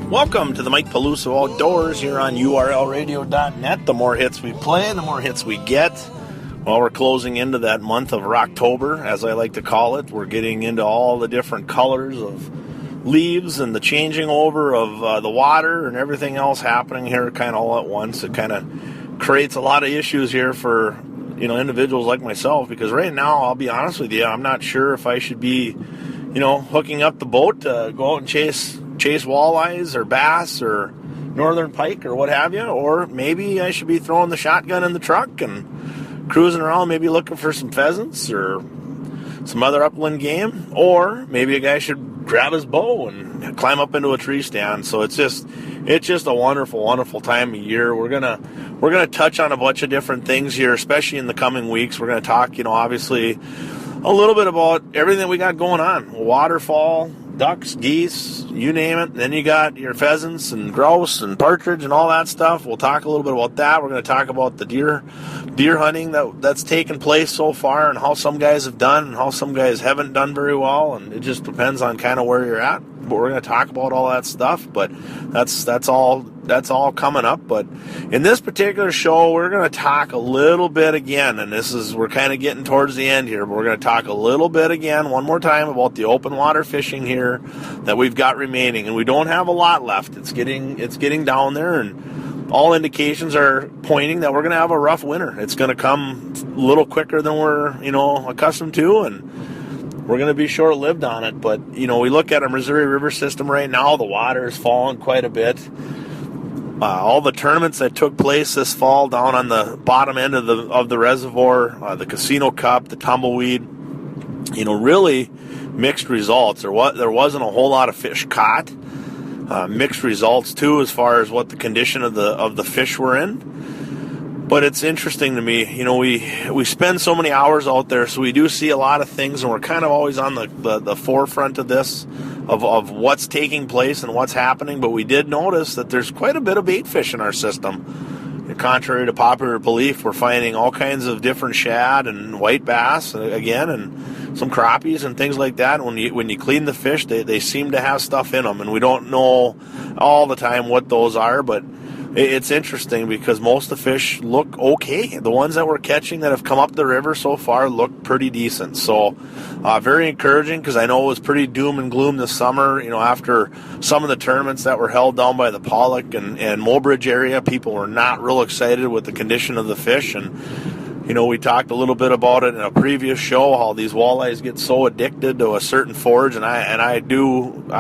Welcome to the Mike Peluso Outdoors here on urlradio.net. The more hits we play, the more hits we get. Well, we're closing into that month of Rocktober, as I like to call it. We're getting into all the different colors of leaves and the changing over of the water and everything else happening here kind of all at once. It kind of creates a lot of issues here for individuals like myself, because right now, I'll be honest with you, I'm not sure if I should be hooking up the boat to go out and chase walleyes or bass or northern pike or what have you, or maybe I should be throwing the shotgun in the truck and cruising around, maybe looking for some pheasants or some other upland game, or maybe a guy should grab his bow and climb up into a tree stand. So it's just a wonderful, wonderful time of year. We're gonna touch on a bunch of different things here, especially in the coming weeks. We're gonna talk, obviously a little bit about everything we got going on: waterfowl, ducks, geese, you name it. Then you got your pheasants and grouse and partridge and all that stuff. We'll talk a little bit about that. We're going to talk about the deer hunting that's taken place so far, and how some guys have done and how some guys haven't done very well, and it just depends on kind of where you're at. But we're going to talk about all that stuff, but that's all coming up. But in this particular show, we're going to talk a little bit again, and we're kind of getting towards the end here, but we're going to talk a little bit again one more time about the open water fishing here that we've got remaining, and we don't have a lot left. It's getting down there, and all indications are pointing that we're going to have a rough winter. It's going to come a little quicker than we're accustomed to, and we're going to be short-lived on it. But we look at our Missouri River system right now. The water is falling quite a bit. All the tournaments that took place this fall down on the bottom end of the reservoir, the Casino Cup, the Tumbleweed, really mixed results. There wasn't a whole lot of fish caught. Mixed results too, as far as what the condition of the fish were in. But it's interesting to me, we spend so many hours out there, so we do see a lot of things, and we're kind of always on the forefront of this, of what's taking place and what's happening. But we did notice that there's quite a bit of bait fish in our system. And contrary to popular belief, we're finding all kinds of different shad and white bass again, and some crappies and things like that. When you clean the fish, they seem to have stuff in them, and we don't know all the time what those are, but it's interesting because most of the fish look okay. The ones that we're catching that have come up the river so far look pretty decent. So very encouraging, because I know it was pretty doom and gloom this summer. After some of the tournaments that were held down by the Pollock and Mobridge area, people were not real excited with the condition of the fish. And we talked a little bit about it in a previous show, how these walleyes get so addicted to a certain forage, and I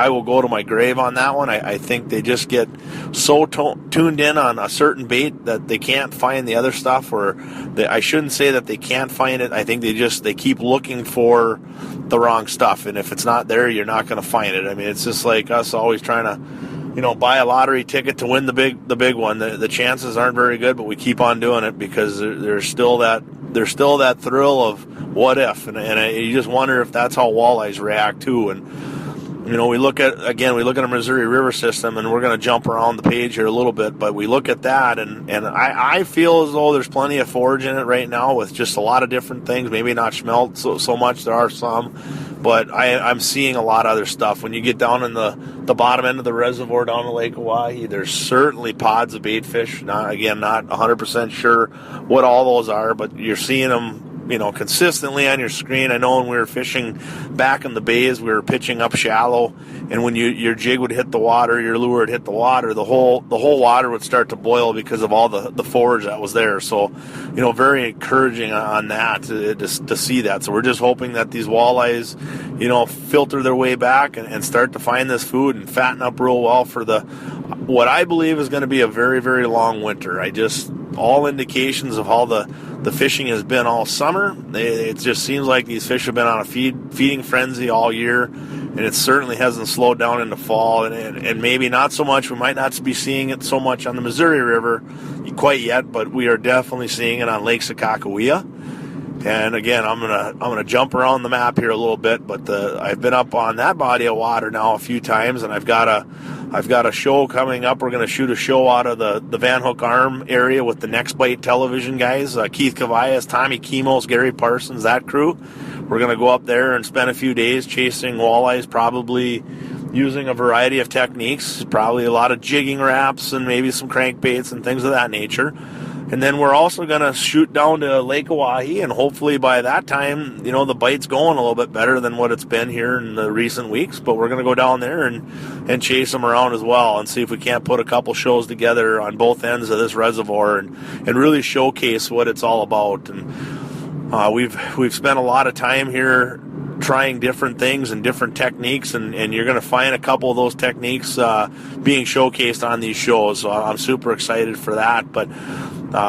will go to my grave on that one. I think they just get so tuned in on a certain bait that they can't find the other stuff, or I shouldn't say that they can't find it. I think they keep looking for the wrong stuff, and if it's not there, you're not going to find it. I mean, it's just like us always trying to buy a lottery ticket to win the big one. The chances aren't very good, but we keep on doing it because there's still that thrill of what if, and you just wonder if that's how walleyes react too. And we look at our Missouri River system, and we're going to jump around the page here a little bit, but we look at that, and I feel as though there's plenty of forage in it right now with just a lot of different things. Maybe not smelt so much. There are some, but I'm seeing a lot of other stuff. When you get down in the bottom end of the reservoir down in Lake Oahe, there's certainly pods of bait fish. Not 100% sure what all those are, but you're seeing them consistently on your screen. I know when we were fishing back in the bays, we were pitching up shallow, and when your jig would hit the water, your lure would hit the water, the whole water would start to boil because of all the forage that was there. So, very encouraging on that to see that. So we're just hoping that these walleyes, filter their way back and start to find this food and fatten up real well for what I believe is going to be a very, very long winter. All indications of how the fishing has been all summer. It just seems like these fish have been on a feeding frenzy all year, and it certainly hasn't slowed down into fall, and maybe not so much. We might not be seeing it so much on the Missouri River quite yet, but we are definitely seeing it on Lake Sakakawea. And again, I'm gonna jump around the map here a little bit, but I've been up on that body of water now a few times, and I've got a show coming up. We're going to shoot a show out of the Van Hook Arm area with the Next Bite television guys, Keith Cavaias, Tommy Kimos, Gary Parsons, that crew. We're going to go up there and spend a few days chasing walleyes, probably using a variety of techniques, probably a lot of jigging wraps and maybe some crankbaits and things of that nature. And then we're also going to shoot down to Lake Oahe, and hopefully by that time, the bite's going a little bit better than what it's been here in the recent weeks. But we're going to go down there and chase them around as well and see if we can't put a couple shows together on both ends of this reservoir and really showcase what it's all about. And we've spent a lot of time here trying different things and different techniques, and you're going to find a couple of those techniques being showcased on these shows. So I'm super excited for that. But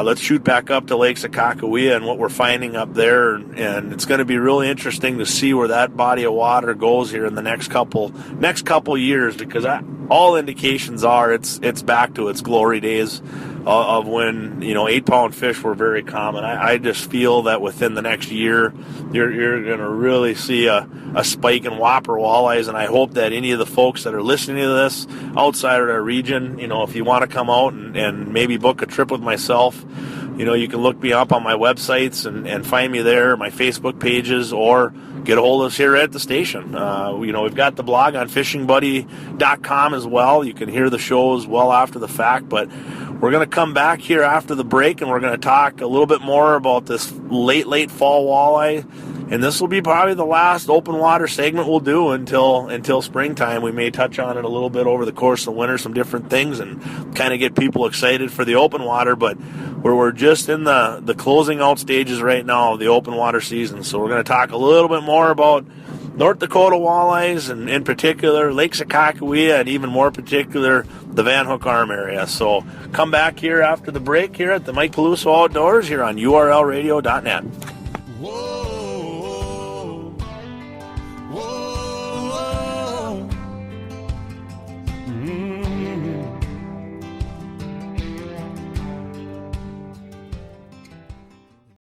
let's shoot back up to Lake Sakakawea and what we're finding up there, and it's going to be really interesting to see where that body of water goes here in the next couple years, because all indications are it's back to its glory days of when 8-pound fish were very common. I just feel that within the next year you're going to really see a spike in whopper walleyes, and I hope that any of the folks that are listening to this outside of our region, if you want to come out and maybe book a trip with myself, you can look me up on my websites and find me there, my Facebook pages, or get a hold of us here at the station. We've got the blog on fishingbuddy.com as well. You can hear the shows well after the fact, but we're going to come back here after the break, and we're going to talk a little bit more about this late fall walleye. And this will be probably the last open water segment we'll do until springtime. We may touch on it a little bit over the course of the winter, some different things, and kind of get people excited for the open water. But we're just in the closing out stages right now of the open water season. So we're going to talk a little bit more about North Dakota walleyes, and in particular Lake Sakakawea, and even more particular the Van Hook Arm area. So come back here after the break here at the Mike Peluso Outdoors here on URLradio.net. Whoa.